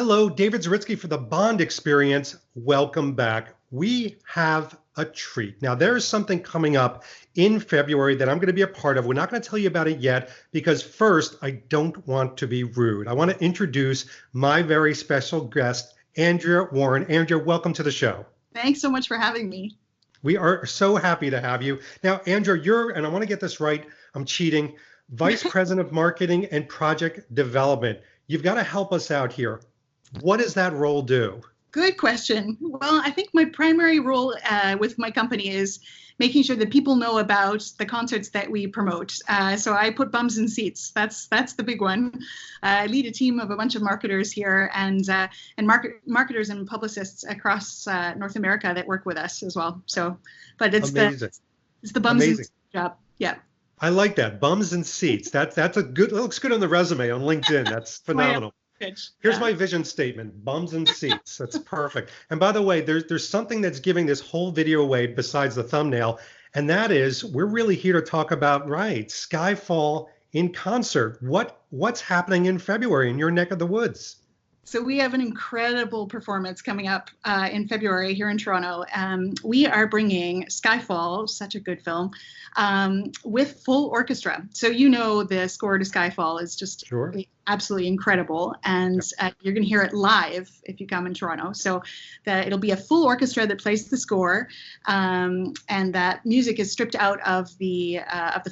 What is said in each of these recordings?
Hello, David Zaritsky for the Bond Experience. Welcome back. We have a treat. Now, there is something coming up in February that I'm going to be a part of. We're not going to tell you about it yet because first, I don't want to be rude. I want to introduce my very special guest, Andrea Warren. Andrea, welcome to the show. Thanks so much for having me. We are so happy to have you. Now, Andrea, you're, and I want to get this right, I'm cheating, Vice President of Marketing and Project Development. You've got to help us out here. What does that role do? Good question. Well, I think my primary role with my company is making sure that people know about the concerts that we promote. So I put bums in seats. That's the big one. I lead a team of a bunch of marketers here and marketers and publicists across North America that work with us as well. So, but it's the bums in seats job. Yeah. I like that, bums and seats. That's a good. It looks good on the resume on LinkedIn. That's phenomenal. Here's my vision statement, bums and seats. That's perfect. And by the way, there's something that's giving this whole video away besides the thumbnail, and that is we're really here to talk about, right, Skyfall in Concert. What's happening in February in your neck of the woods? So we have an incredible performance coming up in February here in Toronto. We are bringing Skyfall, such a good film, with full orchestra. So you know the score to Skyfall is just absolutely incredible. And you're going to hear it live if you come in Toronto. So it'll be a full orchestra that plays the score. And that music is stripped out of the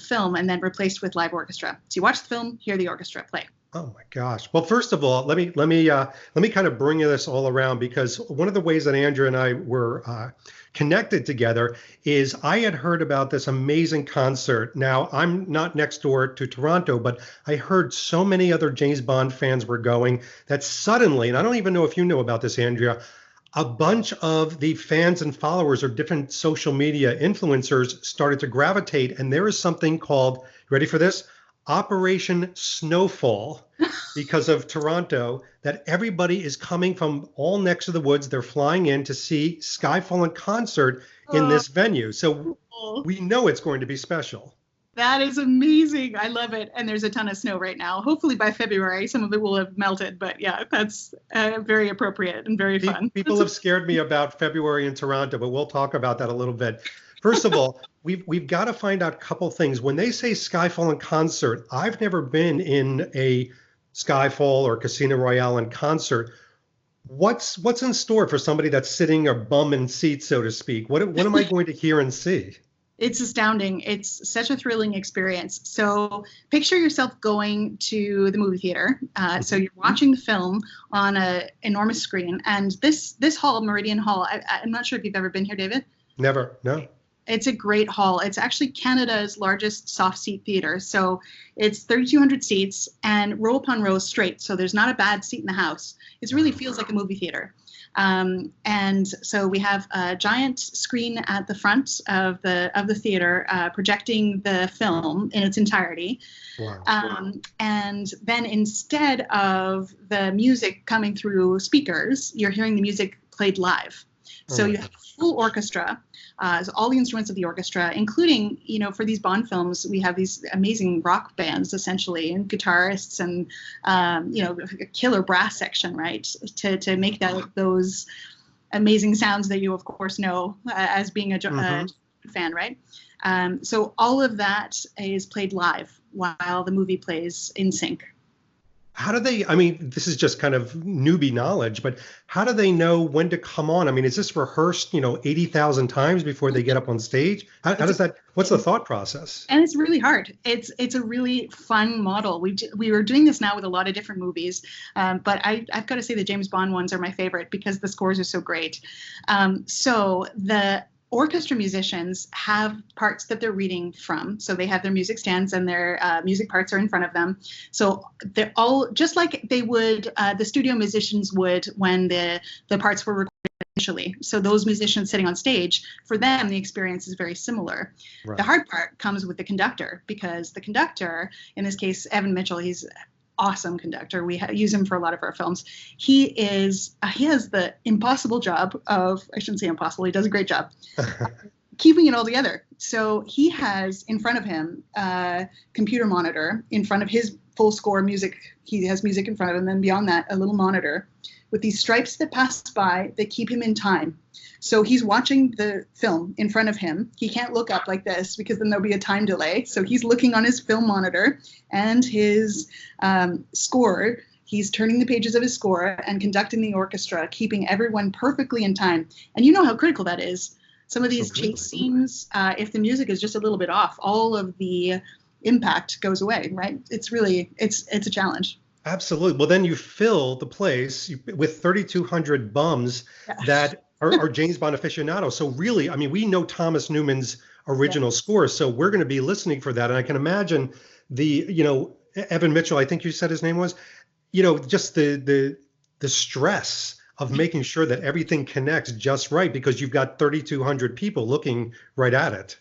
film and then replaced with live orchestra. So you watch the film, hear the orchestra play. Oh my gosh. Well, first of all, let me kind of bring this all around, because one of the ways that Andrea and I were connected together is I had heard about this amazing concert. Now, I'm not next door to Toronto, but I heard so many other James Bond fans were going that suddenly, and I don't even know if you know about this, Andrea, a bunch of the fans and followers or different social media influencers started to gravitate, and there is something called, ready for this? Operation Snowfall, because of Toronto, that everybody is coming from all next to the woods. They're flying in to see Skyfall in Concert in this venue. So we know it's going to be special. That is amazing. I love it. And there's a ton of snow right now. Hopefully by February, some of it will have melted. But yeah, that's very appropriate and very fun. People have scared me about February in Toronto, but we'll talk about that a little bit. First of all, we've got to find out a couple things. When they say Skyfall in Concert, I've never been in a Skyfall or Casino Royale in concert. What's in store for somebody that's sitting a bum in seat, so to speak? What am I going to hear and see? It's astounding. It's such a thrilling experience. So picture yourself going to the movie theater. So you're watching the film on an enormous screen. And this hall, Meridian Hall, I'm not sure if you've ever been here, David. Never, no. It's a great hall. It's actually Canada's largest soft seat theater. So it's 3,200 seats and row upon row straight. So there's not a bad seat in the house. It really feels like a movie theater. And so we have a giant screen at the front of the theater projecting the film in its entirety. Wow. And then instead of the music coming through speakers, you're hearing the music played live. So you have a full orchestra, so all the instruments of the orchestra, including, for these Bond films, we have these amazing rock bands, essentially, and guitarists and, a killer brass section, right, to make those amazing sounds that you, of course, know as being a fan, right? So all of that is played live while the movie plays in sync. How do they, this is just kind of newbie knowledge, but how do they know when to come on? Is this rehearsed, 80,000 times before they get up on stage? How does that, what's the thought process? And it's really hard. It's a really fun model. We were doing this now with a lot of different movies, but I've got to say the James Bond ones are my favorite because the scores are so great. So the orchestra musicians have parts that they're reading from. So they have their music stands and their music parts are in front of them. So they're all just like they would, the studio musicians would when the parts were recorded initially. So those musicians sitting on stage, for them, the experience is very similar. Right. The hard part comes with the conductor, because the conductor, in this case, Evan Mitchell, he's awesome conductor. We use him for a lot of our films. He has the impossible job of, I shouldn't say impossible, he does a great job, keeping it all together. So he has in front of him a computer monitor in front of his full score music. He has music in front of him, and beyond that, a little monitor with these stripes that pass by that keep him in time. So he's watching the film in front of him. He can't look up like this because then there'll be a time delay. So he's looking on his film monitor and his score. He's turning the pages of his score and conducting the orchestra, keeping everyone perfectly in time. And you know how critical that is. Some of these chase scenes, if the music is just a little bit off, all of the impact goes away, right? It's really, it's a challenge. Absolutely. Well, then you fill the place with 3,200 bums that are James Bond aficionados. So really, I mean, we know Thomas Newman's original score, so we're going to be listening for that. And I can imagine Evan Mitchell, I think you said his name was, just the stress of making sure that everything connects just right because you've got 3,200 people looking right at it.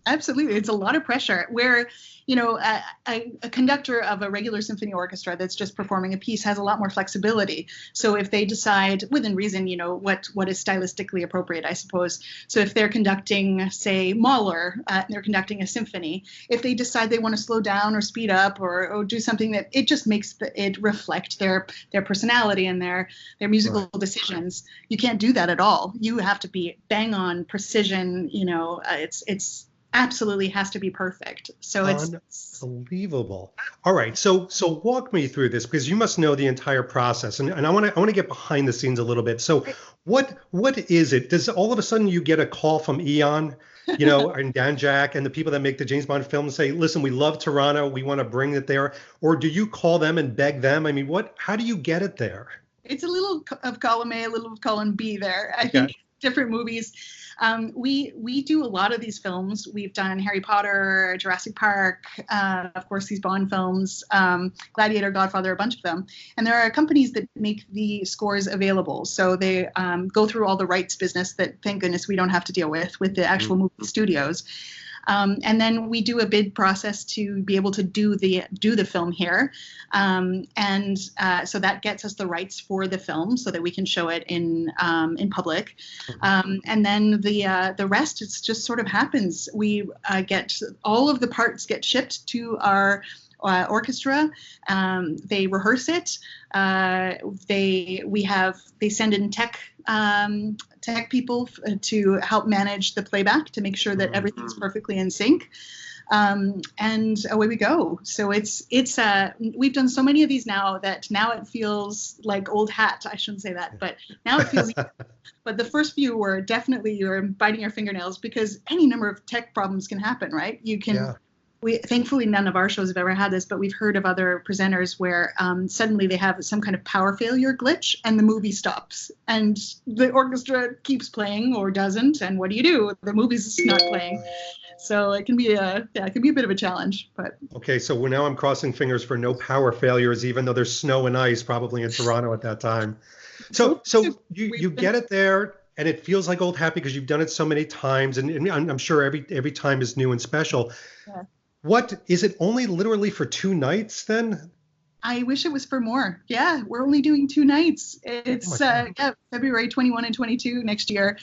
Absolutely. It's a lot of pressure where, a conductor of a regular symphony orchestra that's just performing a piece has a lot more flexibility. So if they decide within reason, what is stylistically appropriate, I suppose. So if they're conducting, say, Mahler, they're conducting a symphony, if they decide they want to slow down or speed up or do something that it just makes it reflect their personality and their musical decisions, you can't do that at all. You have to be bang on precision. It's absolutely has to be perfect. So it's unbelievable. All right, so walk me through this because you must know the entire process, and I want to get behind the scenes a little bit. So what is it? Does all of a sudden you get a call from Eon, and Dan Jack and the people that make the James Bond films say, listen, we love Toronto, we want to bring it there, or do you call them and beg them? I mean, how do you get it there? It's a little of column A, a little of column B there. I think different movies. We do a lot of these films. We've done Harry Potter, Jurassic Park, of course, these Bond films, Gladiator, Godfather, a bunch of them. And there are companies that make the scores available. So they go through all the rights business that, thank goodness, we don't have to deal with the actual movie studios. And then we do a bid process to be able to do the film here. So that gets us the rights for the film so that we can show it in public. And then the rest, it's just sort of happens. We get all of the parts get shipped to our orchestra. They rehearse it. They send in tech people to help manage the playback to make sure that everything's perfectly in sync. And away we go. So we've done so many of these now that now it feels like old hat. I shouldn't say that, but now it feels. But the first few were definitely you're biting your fingernails because any number of tech problems can happen, right? You can. Yeah. Thankfully, none of our shows have ever had this, but we've heard of other presenters where suddenly they have some kind of power failure glitch and the movie stops and the orchestra keeps playing or doesn't. And what do? The movie's not playing. So it can be a bit of a challenge. But okay, so now I'm crossing fingers for no power failures, even though there's snow and ice probably in Toronto at that time. So you get it there. And it feels like old hat because you've done it so many times, and I'm sure every time is new and special. Yeah. What is it? Only literally for 2 nights then? I wish it was for more. Yeah, we're only doing 2 nights. It's February 21 and 22 next year.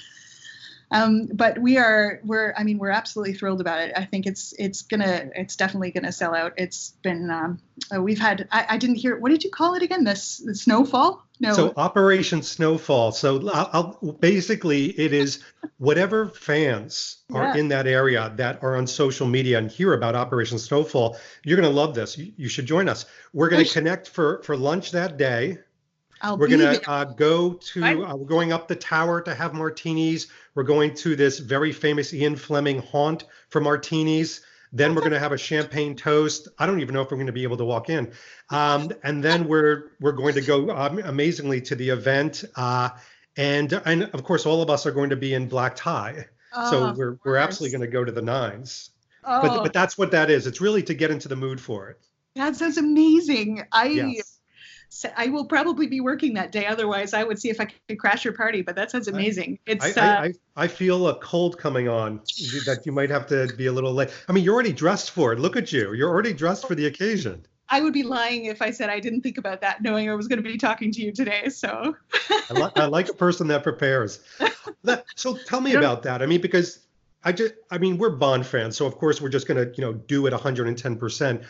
But we're absolutely thrilled about it. I think it's definitely gonna sell out. It's been we've had I didn't hear, what did you call it again? The snowfall? No. So Operation Snowfall. So basically it is whatever fans are in that area that are on social media and hear about Operation Snowfall, you're going to love this. You should join us. We're going to connect for lunch that day. We're going to go to, we're going up the tower to have martinis. We're going to this very famous Ian Fleming haunt for martinis. Then we're going to have a champagne toast. I don't even know if we're going to be able to walk in. And then we're going to go amazingly to the event. And of course, all of us are going to be in black tie. So we're absolutely going to go to the nines. But that's what that is. It's really to get into the mood for it. That sounds amazing. I will probably be working that day. Otherwise, I would see if I could crash your party. But that sounds amazing. I feel a cold coming on that you might have to be a little late. I mean, you're already dressed for it. Look at you. You're already dressed for the occasion. I would be lying if I said I didn't think about that, knowing I was going to be talking to you today. So I like a person that prepares. So tell me about that. I mean, because we're Bond fans, so of course we're just going to, do it 110%.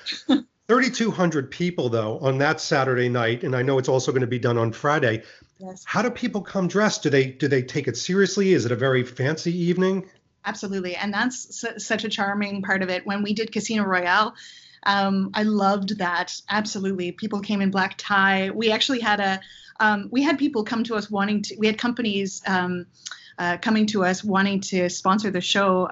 3,200 people though on that Saturday night, and I know it's also going to be done on Friday. Yes. How do people come dressed? Do they take it seriously? Is it a very fancy evening? Absolutely. And that's such a charming part of it. When we did Casino Royale, I loved that. Absolutely. People came in black tie. We actually had we had people come to us we had companies coming to us wanting to sponsor the show,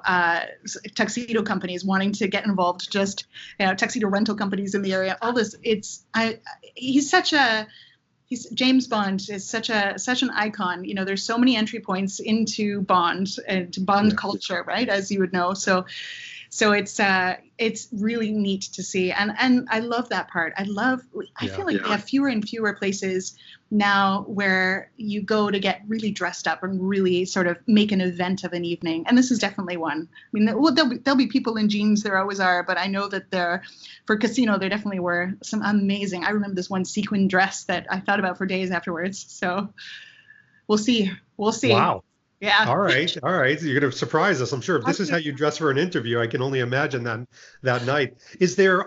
tuxedo companies wanting to get involved, just, tuxedo rental companies in the area, all this. James Bond is such an icon. There's so many entry points into Bond and to Bond culture, right? As you would know. So it's really neat to see, and I love that part. I feel like we have fewer and fewer places now where you go to get really dressed up and really sort of make an event of an evening, and this is definitely one. I mean, there'll be people in jeans, there always are, but I know that for Casino there definitely were some amazing. I remember this one sequin dress that I thought about for days afterwards. So we'll see. Wow. Yeah. All right. You're going to surprise us, I'm sure. If this is how you dress for an interview, I can only imagine that night. Is there,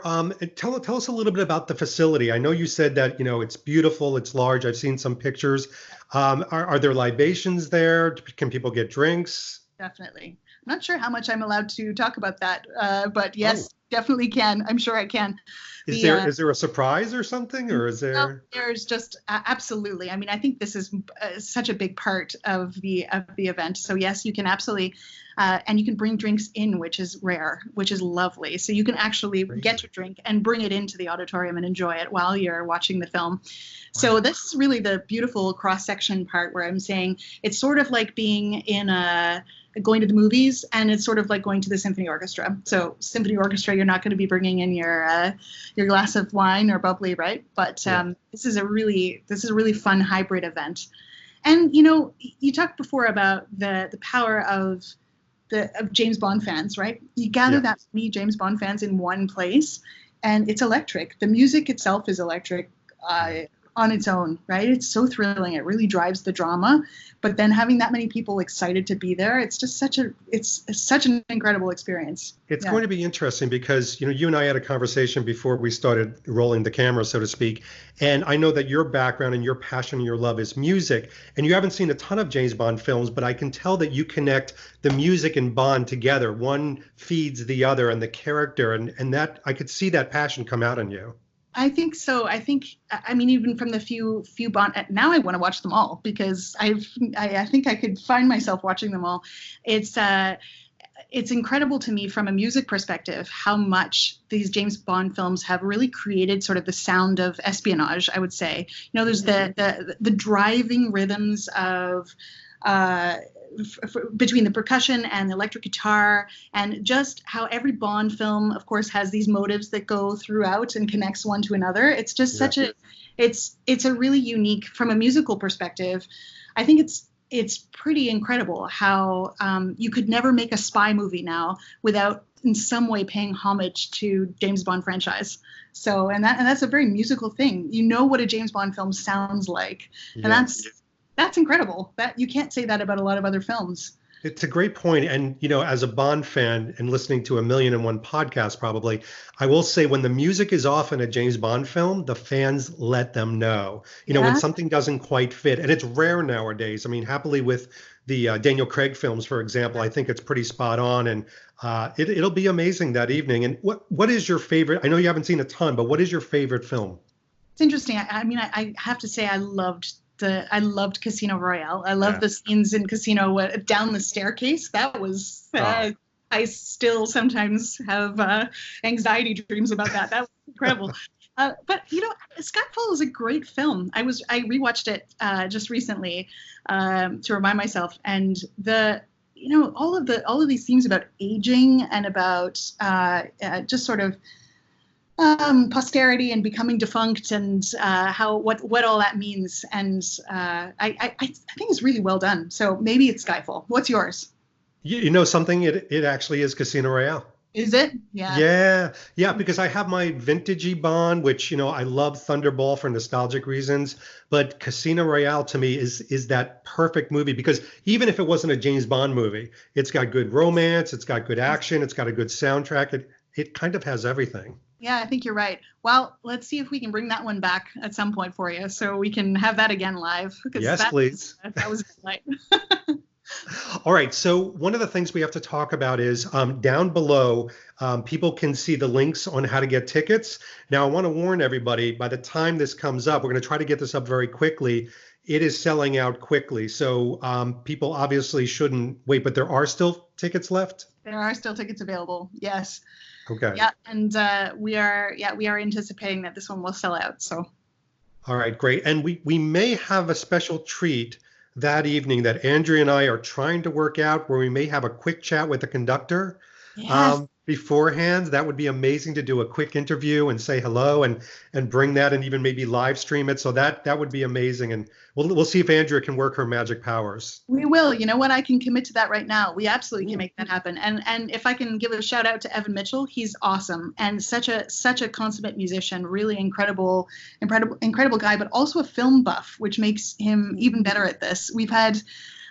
tell us a little bit about the facility. I know you said that, it's beautiful, it's large. I've seen some pictures. Are there libations there? Can people get drinks? Definitely. I'm not sure how much I'm allowed to talk about that, but yes, definitely can. I'm sure I can. Is there a surprise or something, or is there? No, there's just absolutely. I mean, I think this is such a big part of the event. So yes, you can absolutely, and you can bring drinks in, which is rare, which is lovely. So you can actually get your drink and bring it into the auditorium and enjoy it while you're watching the film. So this is really the beautiful cross-section part where I'm saying it's sort of like being in going to the movies, and it's sort of like going to the symphony orchestra. So symphony orchestra, you're not going to be bringing in your glass of wine or bubbly, right? But this is a really fun hybrid event. And you talked before about the power of James Bond fans, right? You gather that many James Bond fans in one place, and it's electric. The music itself is electric. On its own, right? It's so thrilling. It really drives the drama. But then having that many people excited to be there, it's just such an incredible experience. It's going to be interesting because, you and I had a conversation before we started rolling the camera, so to speak. And I know that your background and your passion and your love is music. And you haven't seen a ton of James Bond films, but I can tell that you connect the music and Bond together. One feeds the other and the character. And that I could see that passion come out in you. I think so. I mean, even from the few Bond, now I want to watch them all because I think I could find myself watching them all. It's incredible to me from a music perspective how much these James Bond films have really created sort of the sound of espionage, I would say. There's the driving rhythms of between the percussion and the electric guitar, and just how every Bond film, of course, has these motives that go throughout and connects one to another. It's just it's a really unique, from a musical perspective. I think it's pretty incredible how you could never make a spy movie now without in some way paying homage to James Bond franchise. So, and that's a very musical thing. What a James Bond film sounds like, and that's incredible. That you can't say that about a lot of other films. It's a great point. And, as a Bond fan and listening to 1,000,001 podcasts, probably, I will say when the music is off in a James Bond film, the fans let them know, when something doesn't quite fit. And it's rare nowadays. I mean, happily with the Daniel Craig films, for example, I think it's pretty spot on. And it'll be amazing that evening. And what is your favorite? I know you haven't seen a ton, but what is your favorite film? It's interesting. I mean, I have to say I loved Casino Royale. I love the scenes in Casino down the staircase. That was I still sometimes have anxiety dreams about that. That was incredible. But Skyfall is a great film. I rewatched it just recently to remind myself, and all of these themes about aging and about just sort of posterity and becoming defunct and what all that means, and I think it's really well done. So maybe it's Skyfall. What's yours? Something, it actually is Casino Royale. Is it? Yeah. Yeah, because I have my vintagey Bond, which I love Thunderball for nostalgic reasons, but Casino Royale to me is that perfect movie, because even if it wasn't a James Bond movie, it's got good romance, it's got good action, it's got a good soundtrack, it kind of has everything. Yeah, I think you're right. Well, let's see if we can bring that one back at some point for you, so we can have that again live. Because Yes, please. That was night. All right. So one of the things we have to talk about is down below, people can see the links on how to get tickets. Now, I want to warn everybody, by the time this comes up, we're going to try to get this up very quickly. It is selling out quickly. So people obviously shouldn't wait, but there are still tickets left? There are still tickets available. Yes. Okay. Yeah, and we are anticipating that this one will sell out. So. All right, great. And we may have a special treat that evening that Andrea and I are trying to work out, where we may have a quick chat with the conductor. Yes. Beforehand. That would be amazing to do a quick interview and say hello and bring that and even maybe live stream it. So that would be amazing. And we'll see if Andrea can work her magic powers. We will. You know what? I can commit to that right now. We absolutely can make that happen. And if I can give a shout out to Evan Mitchell, he's awesome and such a consummate musician, really incredible guy, but also a film buff, which makes him even better at this. We've had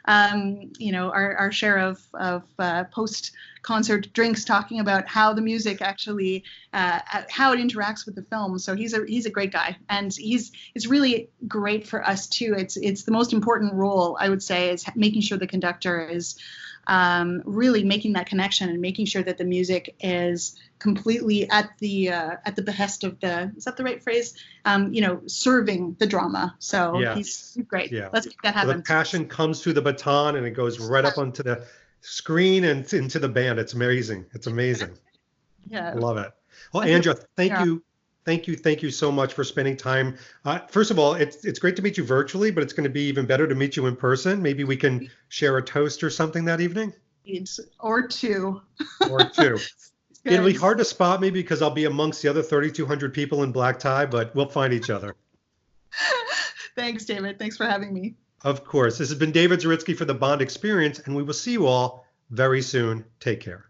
our share of post-concert drinks talking about how the music actually, how it interacts with the film. So he's a great guy, and it's really great for us too. It's the most important role, I would say, is making sure the conductor is really making that connection and making sure that the music is completely at the behest of is that the right phrase? Serving the drama. So yeah. He's great. Yeah. Let's make that happen. So the passion comes through the baton and it goes right up onto the screen and into the band. It's amazing. It's amazing. Yeah. I love it. Well, Andrea, thank you. Thank you so much for spending time. First of all, it's great to meet you virtually, but it's going to be even better to meet you in person. Maybe we can share a toast or something that evening. Or two. Or two. It'll be hard to spot me because I'll be amongst the other 3,200 people in black tie, but we'll find each other. Thanks, David. Thanks for having me. Of course. This has been David Zaritsky for the Bond Experience, and we will see you all very soon. Take care.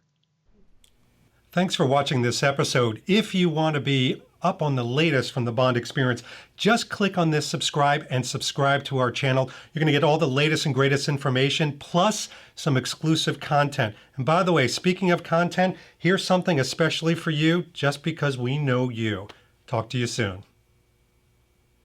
Thanks for watching this episode. If you want to be up on the latest from the Bond Experience, just click on this subscribe and subscribe to our channel. You're going to get all the latest and greatest information, plus some exclusive content. And by the way, speaking of content, here's something especially for you, just because we know you. Talk to you soon.